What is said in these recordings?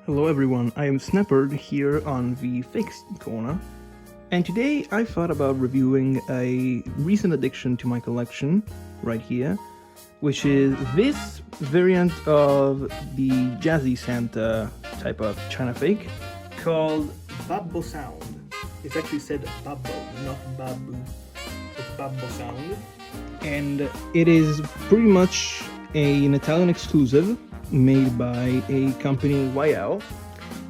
Hello everyone, I am Snapper here on the Fixed Corner, and today I thought about reviewing a recent addition to my collection, right here, which is this variant of the Jazzy Santa type of Chinafake called Babbo Sound. It's actually said Babbo, not Babu. It's Babbo Sound. And it is pretty much an Italian exclusive made by a company YL.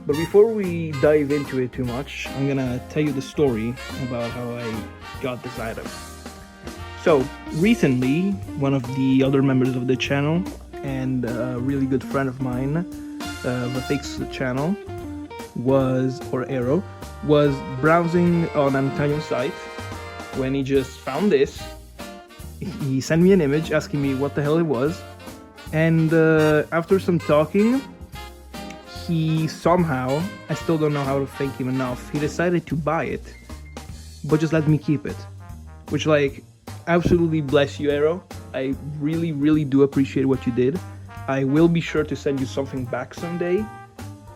But before we dive into it too much, I'm gonna tell you the story about how I got this item. So recently, one of the other members of the channel and a really good friend of mine, the Fix channel, was browsing on an Italian site when he just found this. He sent me an image asking me what the hell it was, and after some talking, he somehow, I still don't know how to thank him enough, he decided to buy it, but just let me keep it. Which, like, absolutely bless you, Arrow. I really do appreciate what you did. I will be sure to send you something back someday.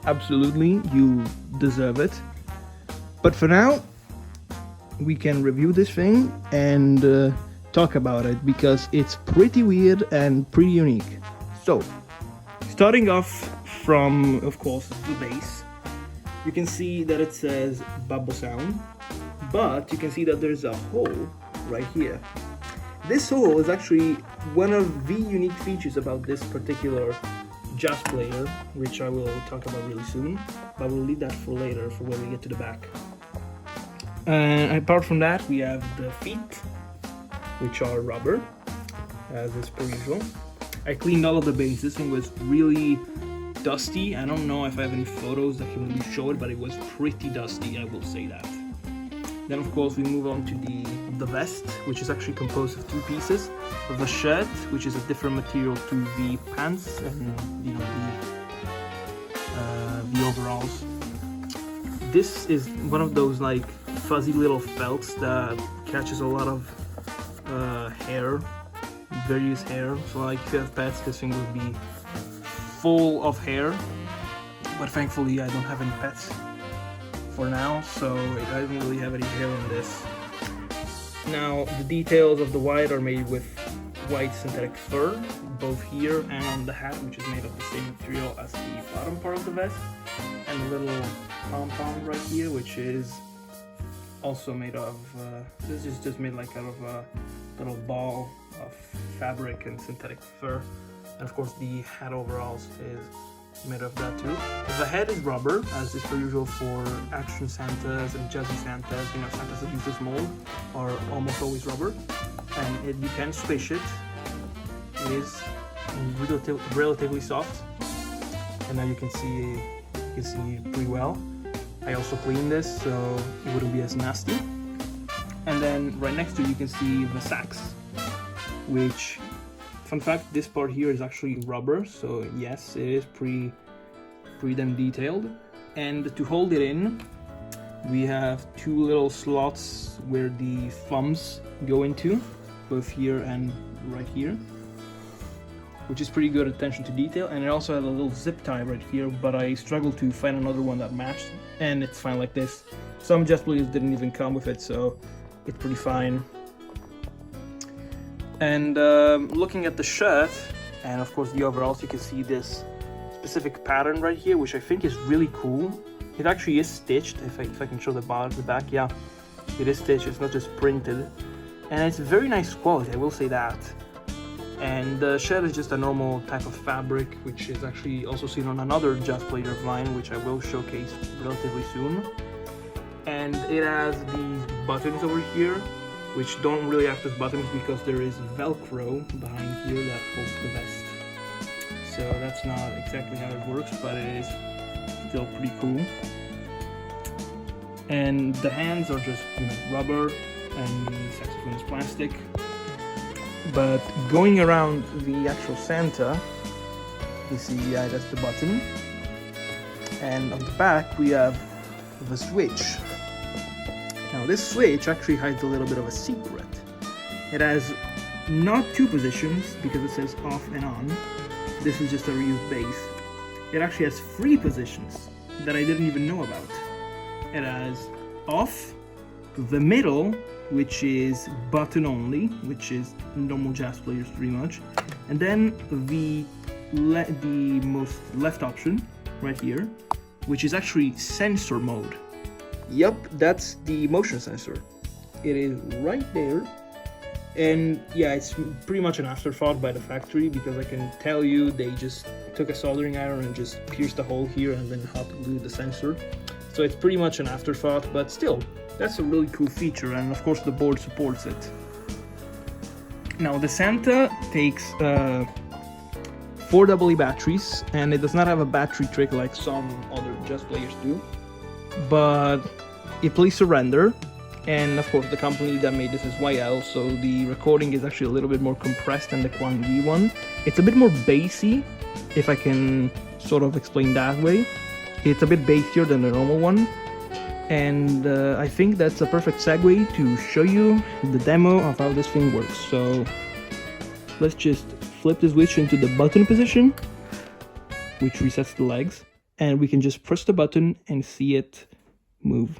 Absolutely, you deserve it. But for now, we can review this thing and talk about it, because it's pretty weird and pretty unique. So, starting off from, of course, the base, you can see that it says Babbo Sound, but you can see that there's a hole right here. This hole is actually one of the unique features about this particular jazz player, which I will talk about really soon, but we'll leave that for later, for when we get to the back. And apart from that, we have the feet, which are rubber, as is per usual. I cleaned all of the base. This thing was really dusty. I don't know if I have any photos that can really show it, but it was pretty dusty, I will say that. Then of course we move on to the vest, which is actually composed of two pieces. The shirt, which is a different material to the pants and the overalls. This is one of those like fuzzy little felts that catches a lot of hair, various hair. So like if you have pets, this thing will be full of hair. But thankfully I don't have any pets for now, so I don't really have any hair on this. Now the details of the white are made with white synthetic fur, both here and on the hat, which is made of the same material as the bottom part of the vest, and a little pom-pom right here, which is also made of, this is just made like out of a little ball of fabric and synthetic fur. And of course the hat overalls is made of that too. The head is rubber, as is per usual for action Santas and Jazzy Santas. You know, Santas that use this mold are almost always rubber, and you can squish it. It is relatively soft, and now you can see pretty well. I also cleaned this so it wouldn't be as nasty. And then right next to it you can see the sacks, which, fun fact, this part here is actually rubber, so yes, it is pretty damn detailed. And to hold it in, we have two little slots where the thumbs go into, both here and right here, which is pretty good attention to detail. And it also has a little zip tie right here, but I struggled to find another one that matched, and it's fine like this. Some jazz players didn't even come with it, so it's pretty fine. And looking at the shirt, and of course the overalls, you can see this specific pattern right here, which I think is really cool. It actually is stitched, if I can show the back, yeah, it is stitched, it's not just printed. And it's very nice quality, I will say that. And the shirt is just a normal type of fabric, which is actually also seen on another jazz player of mine, which I will showcase relatively soon. And it has these buttons over here, which don't really act as buttons because there is Velcro behind here that holds the vest. So that's not exactly how it works, but it is still pretty cool. And the hands are just, you know, rubber, and the saxophone is plastic. But going around the actual Santa, you see, yeah, that's the button. And on the back we have the switch. Now this switch actually hides a little bit of a secret. It has not two positions because it says off and on. This is just a reused base. it actually has 3 positions that I didn't even know about. It has off, the middle, which is button only, which is normal jazz players pretty much, and then the most left option right here, which is actually sensor mode. Yup, that's the motion sensor. It is right there. And yeah, it's pretty much an afterthought by the factory, because I can tell you they just took a soldering iron and just pierced a hole here and then hot glued the sensor. So it's pretty much an afterthought, but still, that's a really cool feature, and of course the board supports it. Now the Santa takes 4 AA batteries, and it does not have a battery trick like some other jazz players do, but it plays surrender. And of course the company that made this is YL, so the recording is actually a little bit more compressed than the Quan Yi one. It's a bit more bassy, if I can sort of explain that way. It's a bit bassier than the normal one. And I think that's a perfect segue to show you the demo of how this thing works. So let's just flip the switch into the button position, which resets the legs, and we can just press the button and see it move.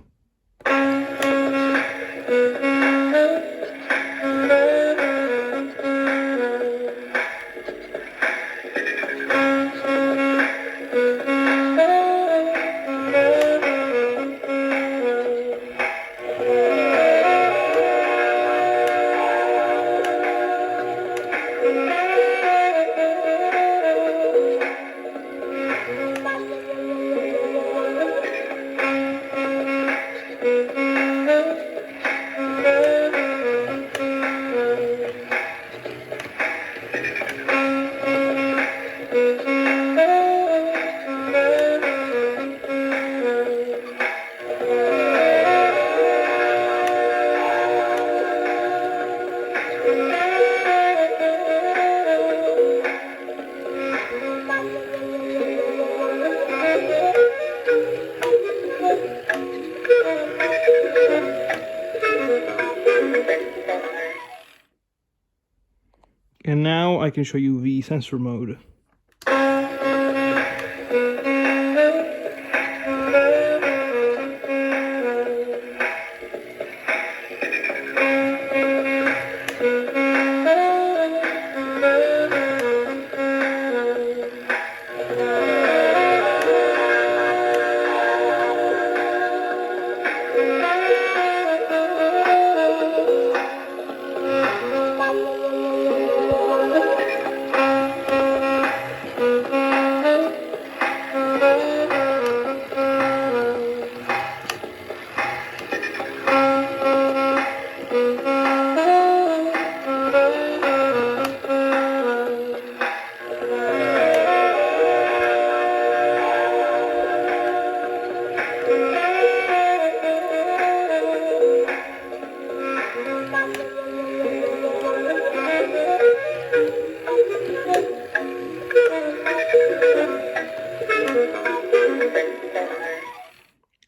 And now I can show you the sensor mode.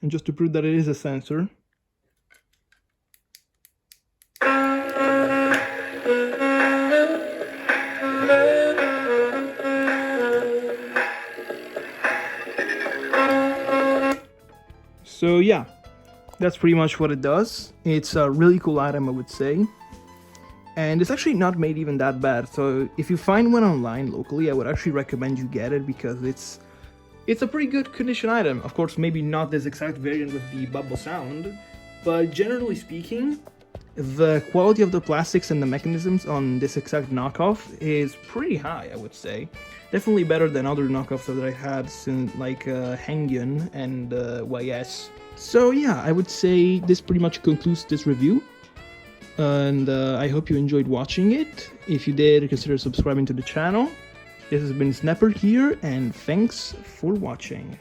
And just to prove that it is a sensor, so yeah, that's pretty much what it does. It's a really cool item, I would say. And it's actually not made even that bad. So if you find one online locally, I would actually recommend you get it, because it's a pretty good condition item. Of course, maybe not this exact variant with the Babbo Sound, but generally speaking, the quality of the plastics and the mechanisms on this exact knockoff is pretty high, I would say. Definitely better than other knockoffs that I had, since like Hengyun and YS. So yeah, I would say this pretty much concludes this review. And I hope you enjoyed watching it. If you did, consider subscribing to the channel. This has been Snapper here, and thanks for watching.